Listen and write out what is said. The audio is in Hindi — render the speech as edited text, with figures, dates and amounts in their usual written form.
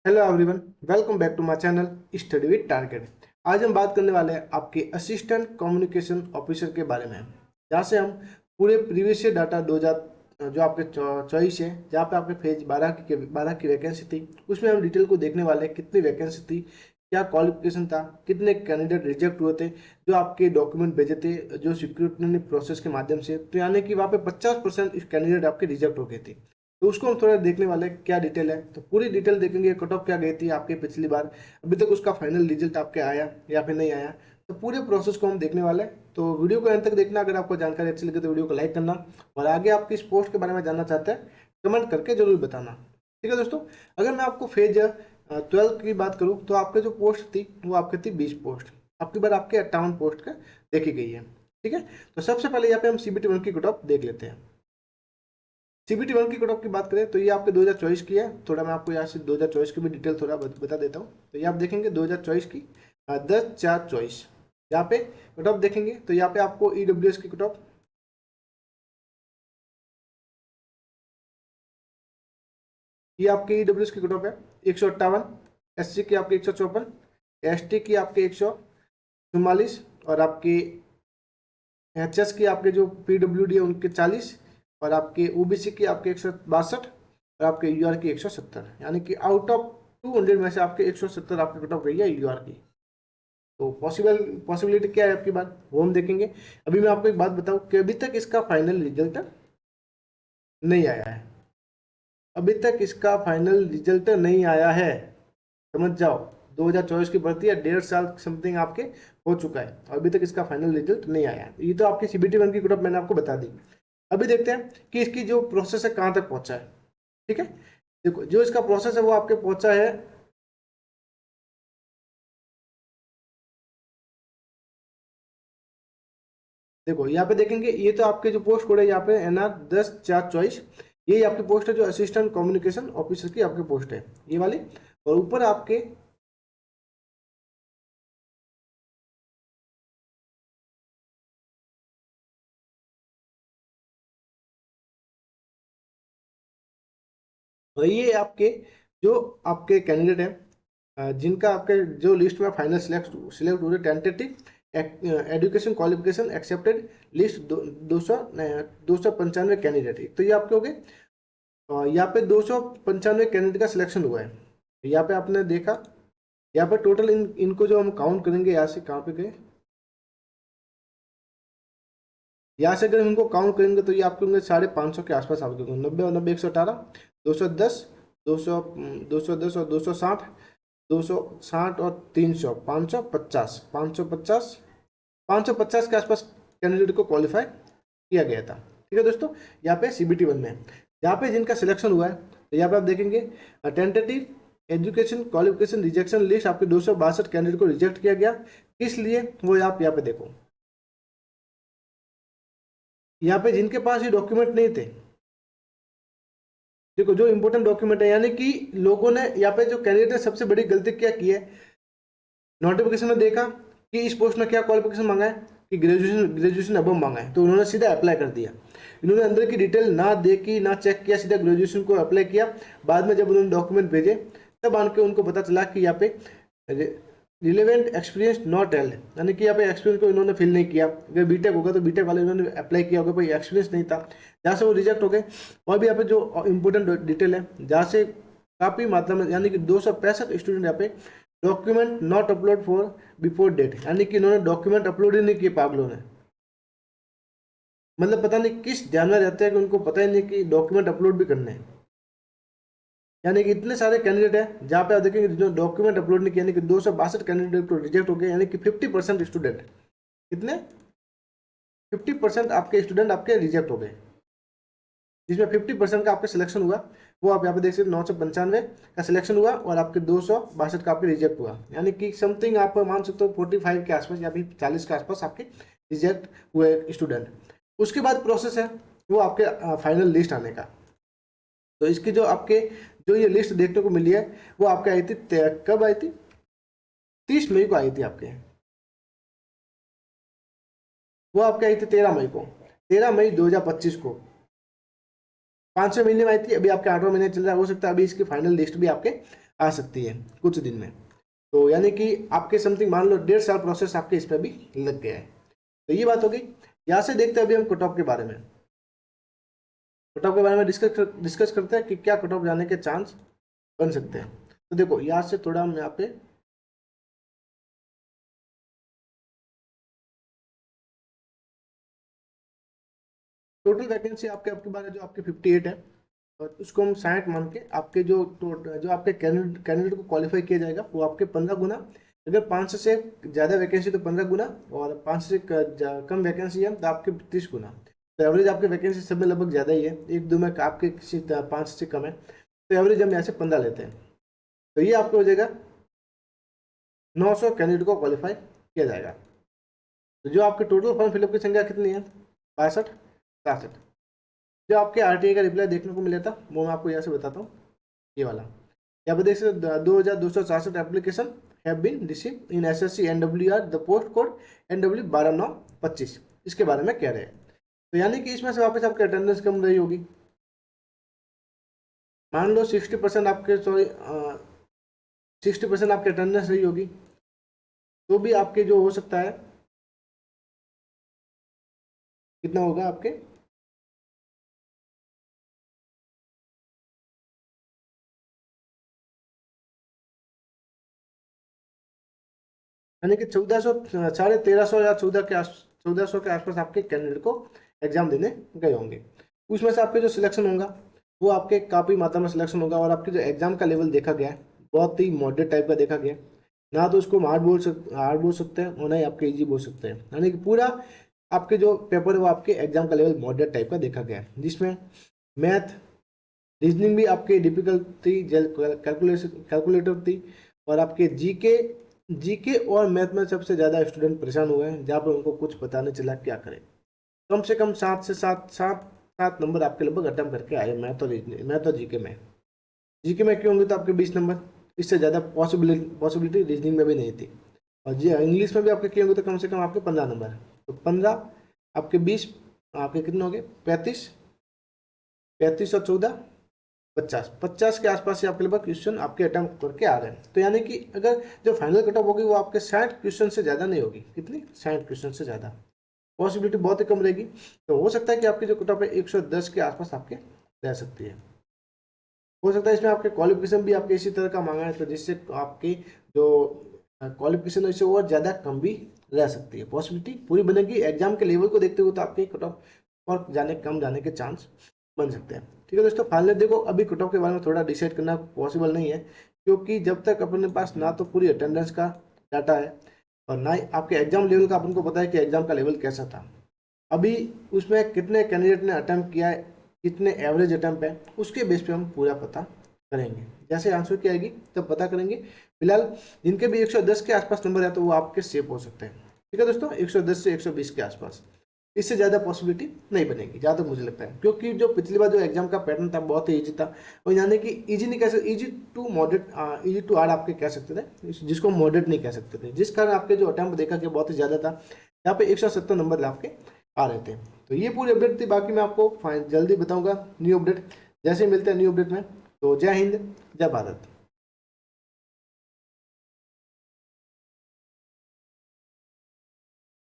Hello everyone, welcome back to my channel study with target. आज हम बात करने वाले हैं आपके असिस्टेंट कम्युनिकेशन ऑफिसर के बारे में, जहाँ से हम पूरे प्रीवियस ईयर डाटा 2000 जो आपके चॉइस है, जहाँ पे आपके फेज 12 की वैकेंसी थी, उसमें हम डिटेल को देखने वाले हैं। कितनी वैकेंसी थी, क्या क्वालिफिकेशन था, कितने कैंडिडेट रिजेक्ट हुए थे, जो आपके डॉक्यूमेंट भेजे थे जो सिक्योरिटी प्रोसेस के माध्यम से, तो यानी कि वहाँ पे 50% कैंडिडेट आपके रिजेक्ट हो गए थे। तो उसको हम थोड़ा देखने वाले हैं, क्या डिटेल है। तो पूरी डिटेल देखेंगे, कट ऑफ क्या गई थी आपके पिछली बार, अभी तक उसका फाइनल रिजल्ट आपके आया या फिर नहीं आया, तो पूरे प्रोसेस को हम देखने वाले हैं। तो वीडियो को अंत तक देखना। अगर आपको जानकारी अच्छी लगे तो वीडियो को लाइक करना, और आगे आप किस पोस्ट के बारे में जानना चाहते हैं कमेंट करके जरूर बताना। ठीक है दोस्तों, अगर मैं आपको फेज 12 की बात करूँ तो आपके जो पोस्ट थी वो आपकी थी 20 पोस्ट। आपकी बार आपके 58 पोस्ट का देखी गई है। ठीक है, तो सबसे पहले यहाँ पे हम CBT 1 की कट ऑफ देख लेते हैं। CBT 1 की कट ऑफ की बात करें तो ये आपके 2024 की है। थोड़ा मैं आपको यहाँ से 2024 की भी डिटेल थोड़ा बता देता हूँ। तो ये आप देखेंगे 2024 की 10/4/24, यहाँ पे कट ऑफ देखेंगे तो यहाँ पे आपको EWS की कट ऑफ, ये आपके EWS की कट ऑफ है 158, SC की आपकी 154, ST की आपके 144, और आपके HS की आपके जो PWD है उनके 40, और आपके OBC की आपके 162, और आपके UR की 170, यानी कि आउट ऑफ 200 में से आपके 170 आपकी कट ऑफ गई है UR की। तो पॉसिबिलिटी क्या है आपकी बात, वो हम देखेंगे। अभी मैं आपको एक बात बताऊं कि अभी तक इसका फाइनल रिजल्ट नहीं आया है। अभी तक इसका फाइनल रिजल्ट नहीं आया है, समझ जाओ। 2024 की भर्ती है, 1.5 साल समथिंग आपके हो चुका है, और अभी तक इसका फाइनल रिजल्ट नहीं आया है। ये तो आपकी CBT 1 की कट ऑफ मैंने आपको बता दी। अभी देखते हैं कि इसकी जो प्रोसेस है कहाँ तक पहुंचा है। ठीक है, देखो जो इसका प्रोसेस है वो आपके पहुंचा है, देखो यहाँ पे देखेंगे। ये तो आपके जो पोस्ट कोड है यहाँ पे NR 10/4/24, ये आपकी पोस्ट है जो असिस्टेंट कम्युनिकेशन ऑफिसर की आपकी पोस्ट है, ये वाली। और ऊपर आपके ये आपके जो आपके कैंडिडेट हैं, जिनका आपके जो लिस्ट में फाइनल सिलेक्ट हुए, tentative education qualification accepted list 295 candidate. तो ये आपके हो गए, यहाँ पे 295 कैंडिडेट का सिलेक्शन हुआ है। यहाँ पे आपने देखा, यहाँ पे टोटल इनको जो हम काउंट करेंगे, यहाँ से कहाँ पे गए, यहाँ से अगर हम इनको काउंट करेंगे तो ये आपके होंगे 550 के आसपास आपके होंगे। 90 और 90 118, 210, 200, 210 और 260, 260 और 300, 550, 550, 550 के आसपास कैंडिडेट को क्वालिफाई किया गया था। ठीक है दोस्तों, यहाँ पे CBT 1 में यहाँ पे जिनका सिलेक्शन हुआ है, तो यहाँ पे आप देखेंगे tentative education qualification rejection list आपके 262 कैंडिडेट को रिजेक्ट किया गया। किस लिए, वो आप यहाँ पे देखो। यहाँ पे जिनके पास ये डॉक्यूमेंट नहीं थे, देखो जो इंपॉर्टेंट डॉक्यूमेंट है, यानी कि लोगों ने यहाँ पे जो कैंडिडेट ने सबसे बड़ी गलती क्या की है, नोटिफिकेशन में देखा कि इस पोस्ट में क्या क्वालिफिकेशन मांगा है कि ग्रेजुएशन अब मांगा है, तो उन्होंने सीधा अप्लाई कर दिया। इन्होंने अंदर की डिटेल ना देखी ना चेक किया, सीधा ग्रेजुएशन को अप्लाई किया। बाद में जब उन्होंने डॉक्यूमेंट भेजे तब आन के उनको पता चला कि यहाँ पे रिलेवेंट एक्सपीरियंस नॉट एल, यानी कि यहाँ पे एक्सपीरियंस को इन्होंने फिल नहीं किया। अगर बीटेक होगा तो बीटेक वाले इन्होंने अप्लाई किया होगा, कोई एक्सपीरियंस नहीं था, जहाँ से वो रिजेक्ट हो गए। और भी यहाँ पे जो इंपॉर्टेंट डिटेल है, जहाँ से काफ़ी मात्रा में, यानी कि 265 स्टूडेंट यहाँ पे document not upload for before date, यानी कि इन्होंने डॉक्यूमेंट अपलोड ही नहीं किए पागलों ने। मतलब पता नहीं किस ध्यान में रहते हैं कि उनको पता ही नहीं कि डॉक्यूमेंट अपलोड भी करने हैं। यानी कि इतने सारे कैंडिडेट हैं जहाँ पे आप देखेंगे जो डॉक्यूमेंट अपलोड नहीं किया, यानी कि 262 कैंडिडेट तो रिजेक्ट हो गए, यानी कि 50% स्टूडेंट, कितने 50% आपके स्टूडेंट आपके रिजेक्ट हो गए, जिसमें 50% का आपका सिलेक्शन हुआ। वो आप यहाँ पे देख सकते 995 का सिलेक्शन हुआ, और आपके 262 का आपके रिजेक्ट हुआ, यानी कि समथिंग आप मान सकते हो 45 के आसपास या फिर 40 के आसपास आपके रिजेक्ट हुए स्टूडेंट। उसके बाद प्रोसेस है वो आपके फाइनल लिस्ट आने का। तो इसकी जो आपके जो ये लिस्ट देखने को मिली है, वो आपके आई थी, कब आई थी, 30 मई को आई थी आपके। वो आपके आई थी 13 मई को, 13 मई 2025 को। 5वें महीने में आई थी, अभी आपके 8वां महीने चल रहा है, हो सकता है अभी इसकी फाइनल लिस्ट भी आपके आ सकती है कुछ दिन में। तो यानी कि आपके समथिंग मान लो 1.5 साल प्रोसेस आपके इस पर भी लग गया है। तो ये बात हो गई। यहाँ से देखते हैं अभी हम कट ऑफ के बारे में, कट ऑफ के बारे में डिस्कस करते हैं कि क्या कट ऑफ जाने के चांस बन सकते हैं। तो देखो यहाँ से थोड़ा हम यहाँ पे टोटल वैकेंसी आपके आपके बारे जो आपके 58 है, और उसको हम 60 मान के आपके जो आपके कैंडिडेट को क्वालिफाई किया जाएगा वो आपके 15 गुना, अगर 5 से ज़्यादा वैकेंसी तो 15 गुना, और 5 से कम वैकेंसी है तो आपके 30 गुना। तो एवरेज आपके वैकेंसी सब में लगभग ज़्यादा ही है, एक दो में आपके किसी 5 से कम है, तो एवरेज हम यहाँ से 15 लेते हैं। तो ये आपको हो जाएगा 900 कैंडिडेट को क्वालिफाई किया जाएगा। तो जो आपके टोटल फॉर्म फिलअप की संख्या कितनी है, 62 67। जो आपके आरटीआई का रिप्लाई देखने को मिला था वो मैं आपको यहाँ से बताता हूँ, ये वाला यहाँ पर देख सकते 2267 application have been receive in SSC NWR the post code NW 12925, इसके बारे में कह रहे हैं। तो यानी कि इसमें से वापस आपकी अटेंडेंस कम रही होगी, मान लो 60% आपके 60% आपकी अटेंडेंस रही होगी, तो भी आपके जो हो सकता है कितना होगा आपके, यानी कि 1400 1350 या 1400 के आसपास आपके कैंडिडेट को एग्जाम देने गए होंगे। उसमें से आपके जो सिलेक्शन होगा वो आपके काफ़ी मात्रा में सिलेक्शन होगा, और आपके जो एग्जाम का लेवल देखा गया है बहुत ही मॉडरेट टाइप का देखा गया, ना तो उसको हार्ड बोल सकते हैं और ना ही आपके ईजी बोल सकते हैं। यानी कि पूरा आपके जो पेपर है वो आपके एग्जाम का लेवल मॉडरेट टाइप का देखा गया है, जिसमें मैथ रीजनिंग भी आपके डिफिकल्ट थी, कैलकुलेटर थी, और आपके जीके और मैथ में सबसे ज़्यादा स्टूडेंट परेशान हुए हैं, जहाँ पर उनको कुछ पता नहीं चला क्या करें। कम से कम 7 नंबर आपके लगभग अटेम्प्ट करके आए मैथ और जीके में क्यों होंगे तो आपके 20 नंबर, इससे ज़्यादा पॉसिबिलिटी रीजनिंग में भी नहीं थी। और जी इंग्लिश में भी आपके क्यों होंगे तो कम से कम आपके 15 नंबर, तो 15 आपके 20 आपके कितने हो गए 35 और 14 50 के आसपास से आपके लगभग क्वेश्चन आपके अटेम्प्ट करके आ रहे हैं। तो यानी कि अगर जो फाइनल कट ऑफ होगी वो आपके 60 क्वेश्चन से ज़्यादा नहीं होगी, कितनी 60 क्वेश्चन से ज़्यादा, पॉसिबिलिटी बहुत ही कम रहेगी। तो हो सकता है कि आपकी जो कट ऑफ है 110 के आसपास आपके रह सकती है। हो सकता है इसमें आपके क्वालिफिकेशन भी आपके इसी तरह का मांगा है, तो जिससे आपकी जो क्वालिफिकेशन है इससे और ज़्यादा कम भी रह सकती है, पॉसिबिलिटी पूरी बनेगी। एग्जाम के लेवल को देखते हुए तो आपके कट ऑफ और कम जाने के चांस बन सकते हैं। ठीक है दोस्तों, फाइनली देखो अभी कट ऑफ के बारे में थोड़ा डिसाइड करना पॉसिबल नहीं है, क्योंकि जब तक अपने पास ना तो पूरी अटेंडेंस का डाटा है और ना ही आपके एग्जाम लेवल का अपन को पता है कि एग्जाम का लेवल कैसा था, अभी उसमें कितने कैंडिडेट ने अटैम्प्ट किया है, कितने एवरेज अटैम्प्ट है, उसके बेस पे हम पूरा पता करेंगे। जैसे आंसर की आएगी तब पता करेंगे। फिलहाल जिनके भी 110 के आसपास नंबर है तो वो आपके सेफ हो सकते हैं। ठीक है दोस्तों, 110 से 120 के आसपास, इससे ज़्यादा पॉसिबिलिटी नहीं बनेगी जहाँ तक मुझे लगता है, क्योंकि जो पिछली बार जो एग्जाम का पैटर्न था बहुत ही ईजी था, और यानी कि ईजी नहीं कह सकते, easy to moderate, easy to hard आपके कह सकते थे, जिसको मॉडरेट नहीं कह सकते थे, जिस कारण आपके जो अटैम्प्ट देखा गया बहुत ही ज़्यादा था, यहाँ पे 170 नंबर आपके आ रहे थे। तो ये पूरी अपडेट थी, बाकी मैं आपको जल्दी बताऊँगा न्यू अपडेट, जैसे मिलते हैं न्यू अपडेट में। तो जय हिंद, जय भारत।